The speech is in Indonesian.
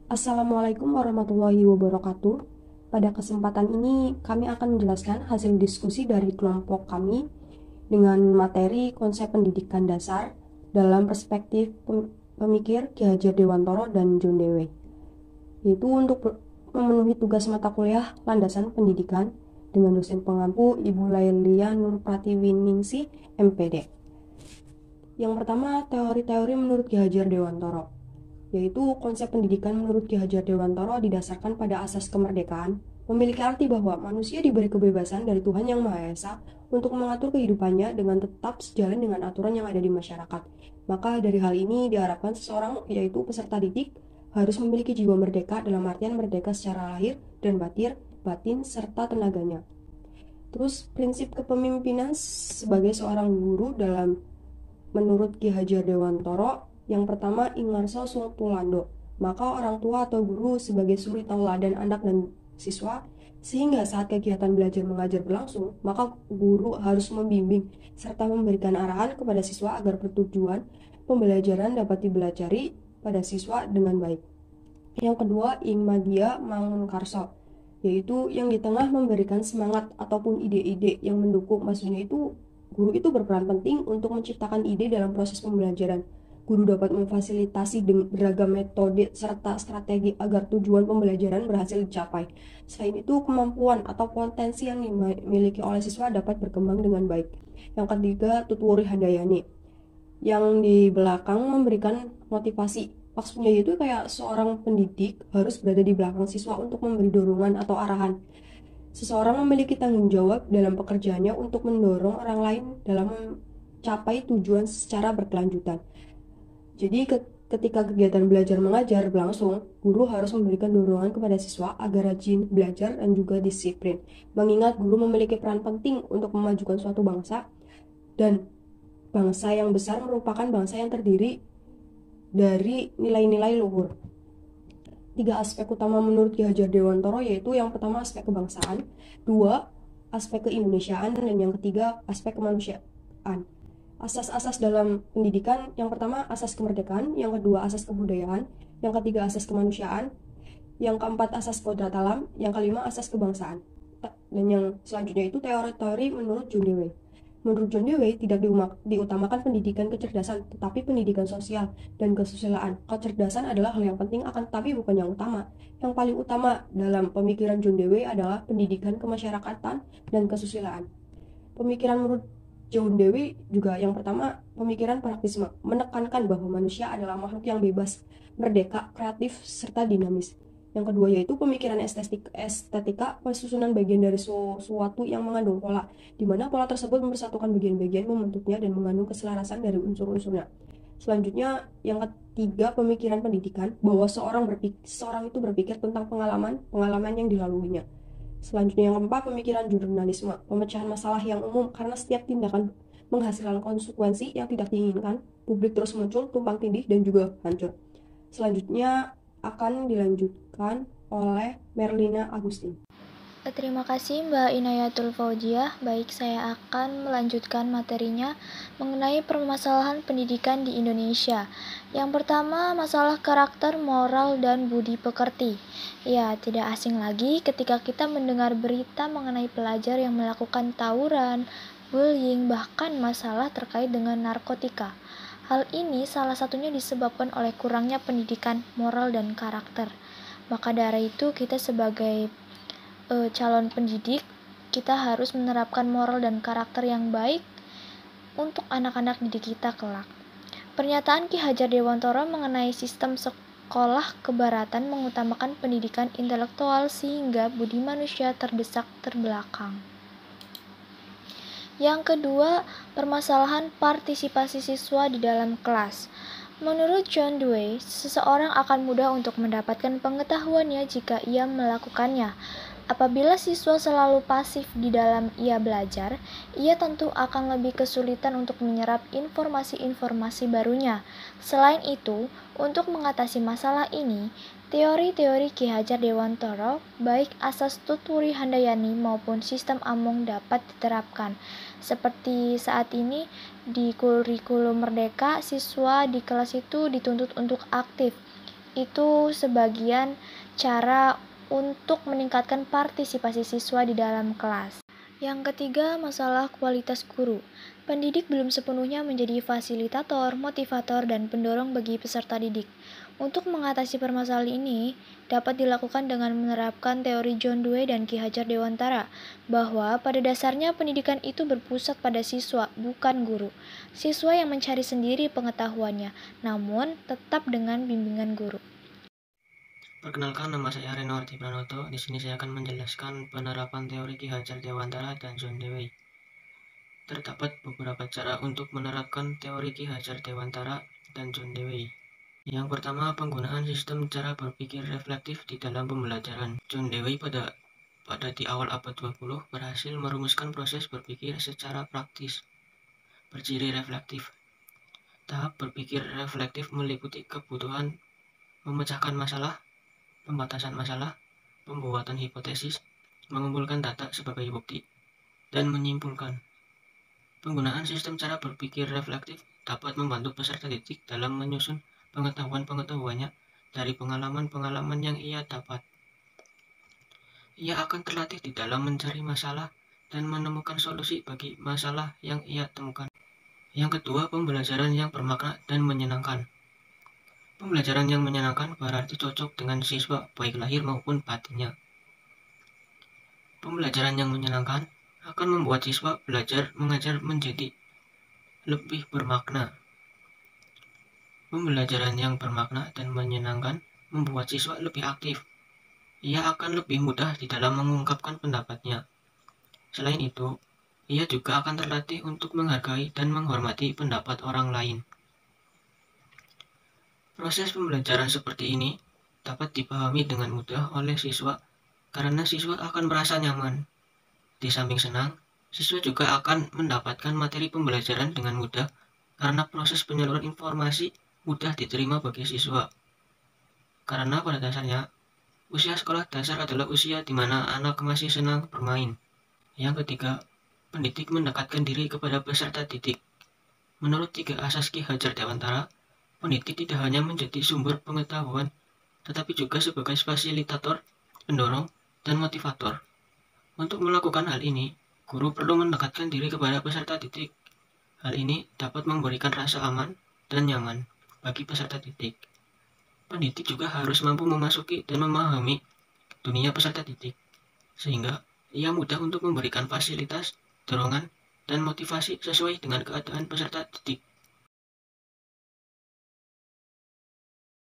Assalamualaikum warahmatullahi wabarakatuh. Pada kesempatan ini, kami akan menjelaskan hasil diskusi dari kelompok kami dengan materi konsep pendidikan dasar dalam perspektif pemikir Ki Hajar Dewantoro dan John Dewey, yaitu untuk memenuhi tugas mata kuliah landasan pendidikan dengan dosen pengampu Ibu Lailia Nur Pratiwiningsih, MPD. Yang pertama, teori-teori menurut Ki Hajar Dewantoro, yaitu konsep pendidikan menurut Ki Hajar Dewantoro didasarkan pada asas kemerdekaan, memiliki arti bahwa manusia diberi kebebasan dari Tuhan Yang Maha Esa untuk mengatur kehidupannya dengan tetap sejalan dengan aturan yang ada di masyarakat. Maka dari hal ini diharapkan seseorang, yaitu peserta didik, harus memiliki jiwa merdeka dalam artian merdeka secara lahir dan batin serta tenaganya. Terus prinsip kepemimpinan sebagai seorang guru dalam menurut Ki Hajar Dewantoro, yang pertama ingarso sung tulando, maka orang tua atau guru sebagai suri tauladan anak dan siswa, sehingga saat kegiatan belajar mengajar berlangsung, maka guru harus membimbing serta memberikan arahan kepada siswa agar bertujuan pembelajaran dapat dipelajari pada siswa dengan baik. Yang kedua, ing magia mangun karso, yaitu yang di tengah memberikan semangat ataupun ide-ide yang mendukung. Maksudnya itu guru itu berperan penting untuk menciptakan ide dalam proses pembelajaran. Guru dapat memfasilitasi beragam metode serta strategi agar tujuan pembelajaran berhasil dicapai. Selain itu, kemampuan atau potensi yang dimiliki oleh siswa dapat berkembang dengan baik. Yang ketiga, tutwuri handayani, yang di belakang memberikan motivasi. Maksudnya itu kayak seorang pendidik harus berada di belakang siswa untuk memberi dorongan atau arahan. Seseorang memiliki tanggung jawab dalam pekerjaannya untuk mendorong orang lain dalam mencapai tujuan secara berkelanjutan. Jadi ketika kegiatan belajar mengajar berlangsung, guru harus memberikan dorongan kepada siswa agar rajin belajar dan juga disiplin. Mengingat guru memiliki peran penting untuk memajukan suatu bangsa, dan bangsa yang besar merupakan bangsa yang terdiri dari nilai-nilai luhur. 3 aspek utama menurut Ki Hajar Dewantoro, yaitu yang pertama aspek kebangsaan, 2 aspek keindonesiaan, dan yang ketiga aspek kemanusiaan. Asas-asas dalam pendidikan, yang pertama asas kemerdekaan, yang kedua asas kebudayaan, yang ketiga asas kemanusiaan, yang keempat asas kodrat alam, yang kelima asas kebangsaan. Dan yang selanjutnya itu teori-teori menurut John Dewey. Menurut John Dewey, tidak diutamakan pendidikan kecerdasan, tetapi pendidikan sosial dan kesusilaan. Kecerdasan adalah hal yang penting, akan tetapi bukan yang utama. Yang paling utama dalam pemikiran John Dewey adalah pendidikan kemasyarakatan dan kesusilaan. Pemikiran menurut John Dewey juga yang pertama, pemikiran praktisme, menekankan bahwa manusia adalah makhluk yang bebas, merdeka, kreatif, serta dinamis. Yang kedua yaitu pemikiran estetika, penyusunan bagian dari suatu yang mengandung pola, di mana pola tersebut mempersatukan bagian-bagian, membentuknya dan mengandung keselarasan dari unsur-unsurnya. Selanjutnya, yang ketiga, pemikiran pendidikan, bahwa seorang itu berpikir tentang pengalaman yang dilaluinya. Selanjutnya yang keempat, pemikiran jurnalisme, pemecahan masalah yang umum, karena setiap tindakan menghasilkan konsekuensi yang tidak diinginkan, publik terus muncul, tumpang tindih, dan juga hancur. Selanjutnya akan dilanjutkan oleh Merlina Agustin. Terima kasih Mbak Inayatul Fauziah. Baik, saya akan melanjutkan materinya mengenai permasalahan pendidikan di Indonesia. Yang pertama, masalah karakter, moral, dan budi pekerti. Ya, tidak asing lagi ketika kita mendengar berita mengenai pelajar yang melakukan tawuran, bullying, bahkan masalah terkait dengan narkotika. Hal ini salah satunya disebabkan oleh kurangnya pendidikan moral dan karakter. Maka dari itu kita sebagai calon pendidik, kita harus menerapkan moral dan karakter yang baik untuk anak-anak didik kita kelak. Pernyataan Ki Hajar Dewantoro mengenai sistem sekolah kebaratan mengutamakan pendidikan intelektual sehingga budi manusia terdesak terbelakang. Yang kedua, permasalahan partisipasi siswa di dalam kelas. Menurut John Dewey, seseorang akan mudah untuk mendapatkan pengetahuannya jika ia melakukannya. Apabila siswa selalu pasif di dalam ia belajar, ia tentu akan lebih kesulitan untuk menyerap informasi-informasi barunya. Selain itu, untuk mengatasi masalah ini, teori-teori Ki Hajar Dewantoro, baik asas Tutwuri Handayani maupun sistem Among dapat diterapkan. Seperti saat ini, di kurikulum Merdeka, siswa di kelas itu dituntut untuk aktif, itu sebagian cara untuk meningkatkan partisipasi siswa di dalam kelas. Yang ketiga, masalah kualitas guru. Pendidik belum sepenuhnya menjadi fasilitator, motivator, dan pendorong bagi peserta didik. Untuk mengatasi permasalahan ini, dapat dilakukan dengan menerapkan teori John Dewey dan Ki Hajar Dewantara, bahwa pada dasarnya pendidikan itu berpusat pada siswa, bukan guru. Siswa yang mencari sendiri pengetahuannya, namun tetap dengan bimbingan guru. Perkenalkan, nama saya Renwardi Pranoto. Di sini saya akan menjelaskan penerapan teori Ki Hajar Dewantara dan John Dewey. Terdapat beberapa cara untuk menerapkan teori Ki Hajar Dewantara dan John Dewey. Yang pertama, penggunaan sistem cara berpikir reflektif di dalam pembelajaran. John Dewey pada di awal abad 20 berhasil merumuskan proses berpikir secara praktis, berciri reflektif. Tahap berpikir reflektif meliputi kebutuhan memecahkan masalah, pembatasan masalah, pembuatan hipotesis, mengumpulkan data sebagai bukti, dan menyimpulkan. Penggunaan sistem cara berpikir reflektif dapat membantu peserta didik dalam menyusun pengetahuan-pengetahuannya dari pengalaman-pengalaman yang ia dapat. Ia akan terlatih di dalam mencari masalah dan menemukan solusi bagi masalah yang ia temukan. Yang kedua, pembelajaran yang bermakna dan menyenangkan. Pembelajaran yang menyenangkan berarti cocok dengan siswa baik lahir maupun batinnya. Pembelajaran yang menyenangkan akan membuat siswa belajar mengajar menjadi lebih bermakna. Pembelajaran yang bermakna dan menyenangkan membuat siswa lebih aktif. Ia akan lebih mudah di dalam mengungkapkan pendapatnya. Selain itu, ia juga akan terlatih untuk menghargai dan menghormati pendapat orang lain. Proses pembelajaran seperti ini dapat dipahami dengan mudah oleh siswa karena siswa akan merasa nyaman. Di samping senang, siswa juga akan mendapatkan materi pembelajaran dengan mudah karena proses penyaluran informasi mudah diterima bagi siswa. Karena pada dasarnya, usia sekolah dasar adalah usia di mana anak masih senang bermain. Yang ketiga, pendidik mendekatkan diri kepada peserta didik. Menurut 3 asas Ki Hajar Dewantara, pendidik tidak hanya menjadi sumber pengetahuan, tetapi juga sebagai fasilitator, pendorong, dan motivator. Untuk melakukan hal ini, guru perlu mendekatkan diri kepada peserta didik. Hal ini dapat memberikan rasa aman dan nyaman bagi peserta didik. Pendidik juga harus mampu memasuki dan memahami dunia peserta didik, sehingga ia mudah untuk memberikan fasilitas, dorongan, dan motivasi sesuai dengan keadaan peserta didik.